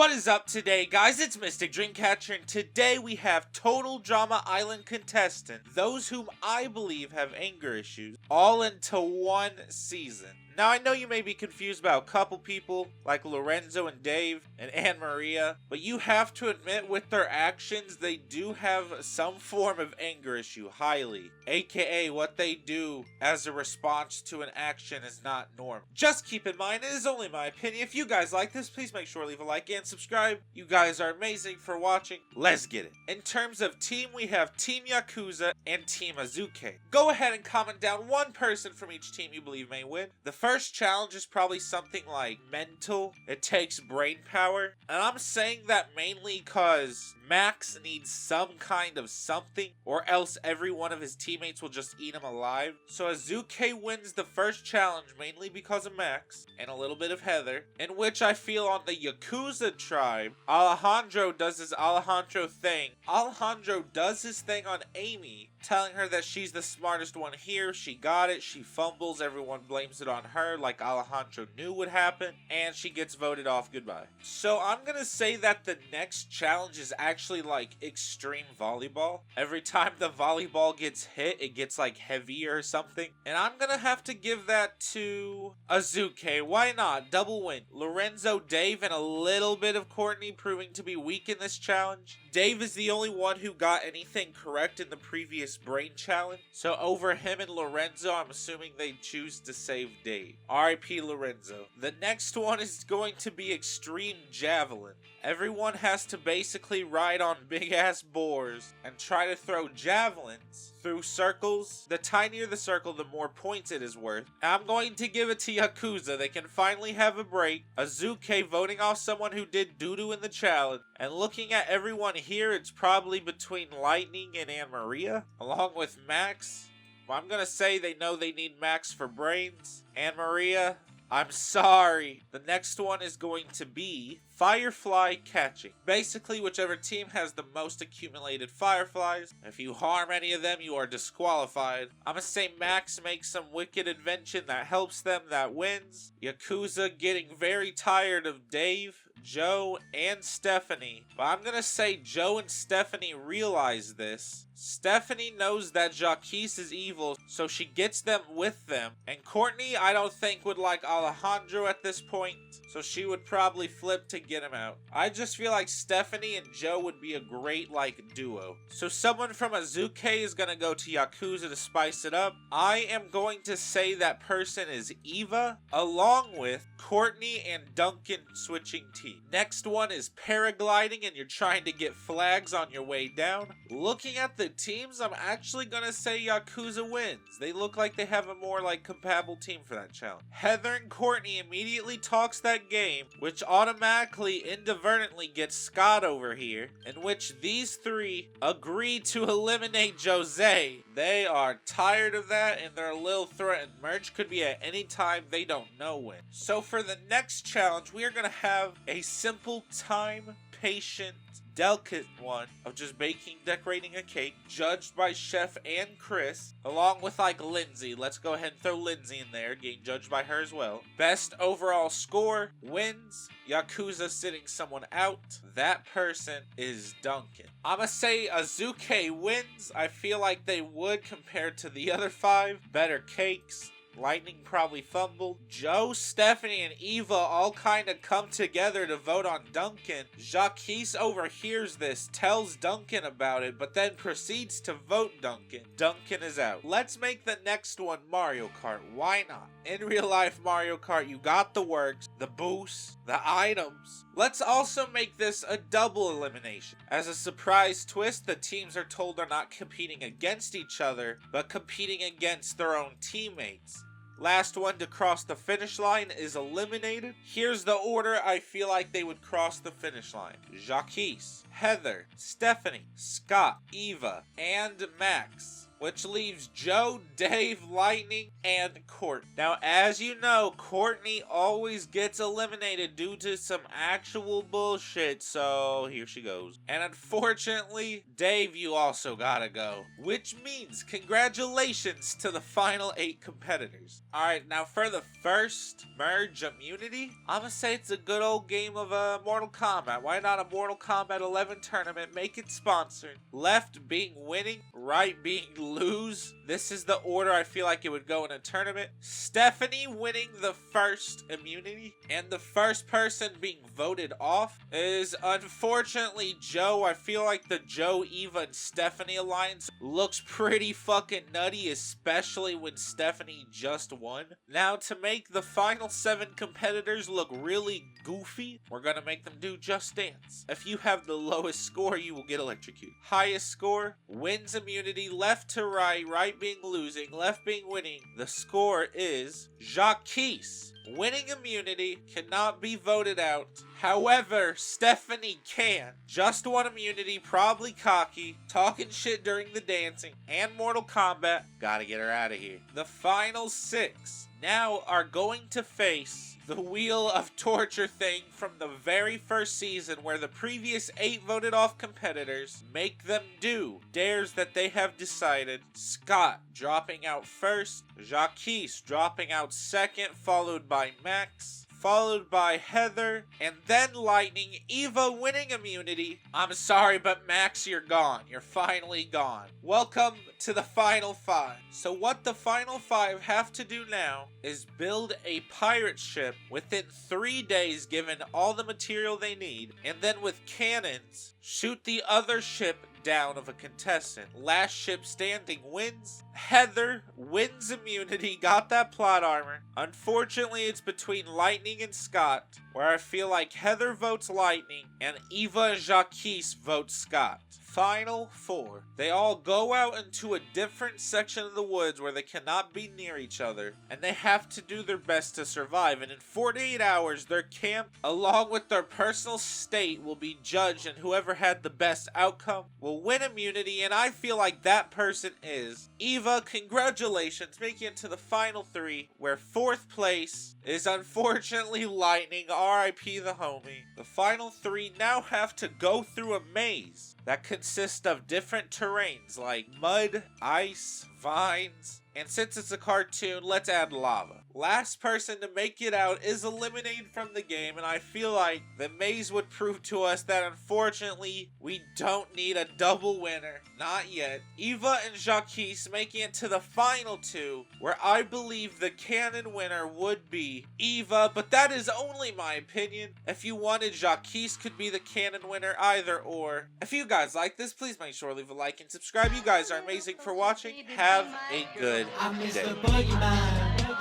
What is up today, guys? It's Mystic Dreamcatcher, and today we have Total Drama Island contestants, those whom I believe have anger issues, all into one season. Now, I know you may be confused about a couple people, like Lorenzo and Dave and Anne Maria, but you have to admit with their actions, they do have some form of anger issue, highly. AKA, what they do as a response to an action is not normal. Just keep in mind, it is only my opinion. If you guys like this, please make sure to leave a like and subscribe. You guys are amazing for watching. Let's get it. In terms of team, we have Team Yakuza and Team Azuke. Go ahead and comment down one person from each team you believe may win. The first challenge is probably something like mental. It takes brain power. And I'm saying that mainly because Max needs some kind of something, or else every one of his teammates will just eat him alive. So Azuke wins the first challenge mainly because of Max and a little bit of Heather, in which I feel on the Yakuza tribe, Alejandro does his Alejandro thing. Alejandro does his thing on Amy, telling her that she's the smartest one here. She got it. She fumbles. Everyone blames it on her, like Alejandro knew would happen, and she gets voted off. Goodbye. So I'm gonna say that the next challenge is actually like extreme volleyball. Every time the volleyball gets hit, it gets like heavier or something, and I'm gonna have to give that to Azuke. Why not? Double win. Lorenzo, Dave, and a little bit of Courtney proving to be weak in this challenge. Dave is the only one who got anything correct in the previous brain challenge, so over him and Lorenzo, I'm assuming they choose to save Dave. RIP Lorenzo. The next one is going to be extreme javelin. Everyone has to basically ride on big ass boars and try to throw javelins through circles. The tinier the circle, the more points it is worth. I'm going to give it to Yakuza. They can finally have a break. Azuke voting off someone who did doo-doo in the challenge. And looking at everyone here, it's probably between Lightning and Anne Maria, along with Max. Well, I'm gonna say they know they need Max for brains. Anne Maria, I'm sorry. The next one is going to be Firefly catching. Basically, whichever team has the most accumulated fireflies. If you harm any of them, you are disqualified. I'm gonna say Max makes some wicked invention that helps them, that wins. Yakuza getting very tired of Dave, Joe, and Stephanie. But I'm gonna say Joe and Stephanie realize this. Stephanie knows that Jacques is evil, so she gets them with them. And Courtney, I don't think would like Alejandro at this point, so she would probably flip to get him out. I just feel like Stephanie and Joe would be a great, duo. So someone from Azuke is gonna go to Yakuza to spice it up. I am going to say that person is Eva, along with Courtney and Duncan switching teams. Next one is paragliding, and you're trying to get flags on your way down. Looking at the teams, I'm actually gonna say Yakuza wins. They look like they have a more compatible team for that challenge. Heather and Courtney immediately talks that game, which automatically inadvertently gets Scott over here, in which these three agree to eliminate Jose. They are tired of that and they're a little threatened. Merge could be at any time, they don't know when. So for the next challenge, we are gonna have a simple time, patient, delicate one of just baking, decorating a cake, judged by Chef and Chris, along with Lindsay. Let's go ahead and throw Lindsay in there, getting judged by her as well. Best overall score wins. Yakuza sitting someone out. That person is Duncan. I'ma say Azuke wins. I feel like they would compared to the other five. Better cakes. Lightning probably fumbled. Joe, Stephanie, and Eva all kind of come together to vote on Duncan. Jacques overhears this, tells Duncan about it, but then proceeds to vote Duncan. Duncan is out. Let's make the next one Mario Kart. Why not? In real life Mario Kart, you got the works, the boosts, the items. Let's also make this a double elimination. As a surprise twist, the teams are told they're not competing against each other, but competing against their own teammates. Last one to cross the finish line is eliminated. Here's the order I feel like they would cross the finish line. Jacques, Heather, Stephanie, Scott, Eva, and Max. which leaves Joe, Dave, Lightning, and Court. Now, as you know, Courtney always gets eliminated due to some actual bullshit, so here she goes. And unfortunately, Dave, you also gotta go, which means congratulations to the final 8 competitors. Alright, now for the first merge immunity, I'ma say it's a good old game of Mortal Kombat. Why not a Mortal Kombat 11 tournament? Make it sponsored. Left being winning, right being lose. This is the order I feel like it would go in a tournament. Stephanie winning the first immunity, and the first person being voted off is unfortunately Joe. I feel like the Joe, Eva, and Stephanie alliance looks pretty fucking nutty, especially when Stephanie just won. Now, to make the final 7 competitors look really goofy, we're gonna make them do Just Dance. If you have the lowest score, you will get electrocuted. Highest score wins immunity. Left to right, right being losing, left being winning. The score is JackBox. Winning immunity cannot be voted out. However, Stephanie can. Just won immunity, probably cocky, talking shit during the dancing, and Mortal Kombat. Gotta get her out of here. The final 6 now are going to face the Wheel of Torture thing from the very first season, where the previous 8 voted off competitors make them do dares that they have decided. Scott dropping out first, JackBox dropping out second, followed by Max, followed by Heather, and then Lightning. Eva winning immunity. I'm sorry, but Max, you're gone. You're finally gone. Welcome to the final 5. So what the final 5 have to do now is build a pirate ship within 3 days, given all the material they need, and then with cannons, shoot the other ship down of a contestant. Last ship standing wins. Heather wins immunity, got that plot armor. Unfortunately, it's between Lightning and Scott, where I feel like Heather votes Lightning and Eva and JackBox vote Scott. Final 4. They all go out into a different section of the woods where they cannot be near each other, and they have to do their best to survive. And in 48 hours, their camp, along with their personal state, will be judged, and whoever had the best outcome will win immunity, and I feel like that person is Eva. Congratulations, making it to the final 3, where 4th place is unfortunately Lightning, RIP the homie. The final 3 now have to go through a maze that consists of different terrains like mud, ice, vines, and since it's a cartoon, let's add lava. Last person to make it out is eliminated from the game, and I feel like the maze would prove to us that unfortunately we don't need a double winner. Not yet. Eva and JackBox making it to the final 2, where I believe the canon winner would be Eva, but that is only my opinion. If you wanted, JackBox could be the canon winner, either or. If you guys like this, please make sure to leave a like and subscribe. You guys are amazing for watching. Have a good day.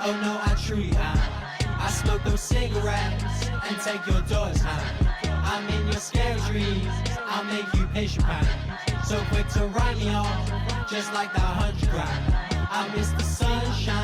Oh no, I truly am. I smoke those cigarettes and take your daughter's hand. I'm in your scary dreams, I'll make you pay your pound. So quick to write me off, just like that 100 grand. I miss the sunshine.